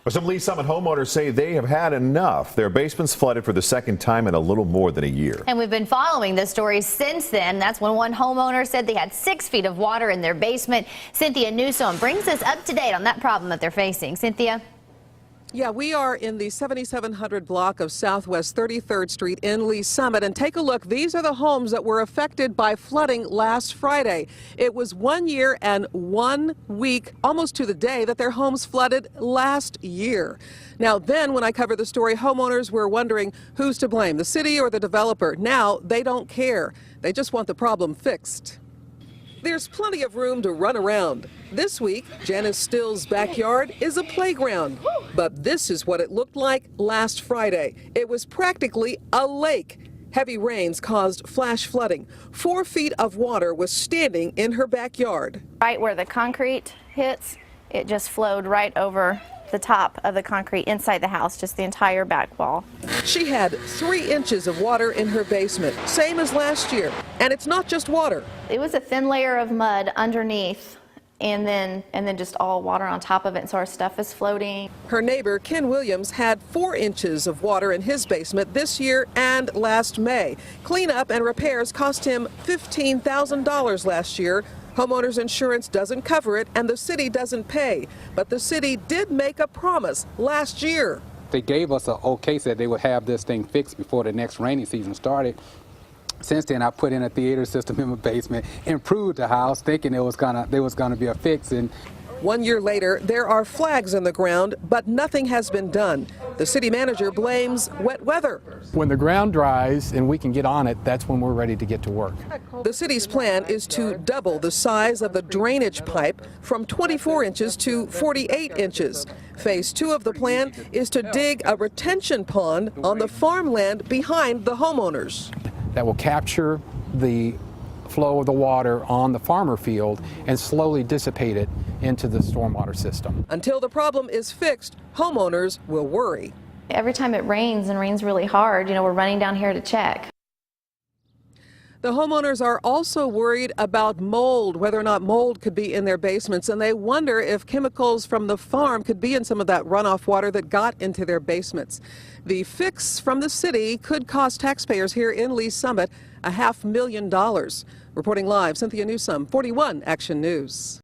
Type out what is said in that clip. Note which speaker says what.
Speaker 1: Well, some Lee Summit homeowners say they have had enough. Their basements flooded for the second time in a little more than a year.
Speaker 2: And we've been following this story since then. That's when one homeowner said they had 6 feet of water in their basement. Cynthia Newsom brings us up to date on that problem that they're facing. Cynthia?
Speaker 3: Yeah, we are in the 7700 block of Southwest 33rd Street in Lee Summit, and take a look. These are the homes that were affected by flooding last Friday. It was 1 year and 1 week, almost to the day, that their homes flooded last year. Now, then, when I covered the story, homeowners were wondering who's to blame, the city or the developer. Now, they don't care. They just want the problem fixed. There's plenty of room to run around. This week, Janice Still's backyard is a playground. But this is what it looked like last Friday. It was practically a lake. Heavy rains caused flash flooding. 4 feet of water was standing in her backyard.
Speaker 4: Right where the concrete hits, it just flowed right over the top of the concrete inside the house, just the entire back wall.
Speaker 3: She had 3 inches of water in her basement, same as last year. And it's not just water.
Speaker 4: It was a thin layer of mud underneath and then just all water on top of it, and so our stuff is floating.
Speaker 3: Her neighbor, Ken Williams, had 4 inches of water in his basement this year and last May. Cleanup and repairs cost him $15,000 last year. Homeowners insurance doesn't cover it, and the city doesn't pay. But the city did make a promise last year.
Speaker 5: They gave us an okay, said they would have this thing fixed before the next rainy season started. Since then, I put in a theater system in my basement, improved the house, thinking there was gonna be a fix. And
Speaker 3: 1 year later, there are flags in the ground, but nothing has been done. The city manager blames wet weather.
Speaker 6: When the ground dries and we can get on it, that's when we're ready to get to work.
Speaker 3: The city's plan is to double the size of the drainage pipe from 24 inches to 48 inches. Phase 2 of the plan is to dig a retention pond on the farmland behind the homeowners.
Speaker 6: That will capture the flow of the water on the farmer field and slowly dissipate it into the stormwater system.
Speaker 3: Until the problem is fixed, homeowners will worry.
Speaker 4: Every time it rains, and rains really hard, we're running down here to check.
Speaker 3: The homeowners are also worried about mold, whether or not mold could be in their basements, and they wonder if chemicals from the farm could be in some of that runoff water that got into their basements. The fix from the city could cost taxpayers here in Lee Summit $500,000. Reporting live, Cynthia Newsom, 41 Action News.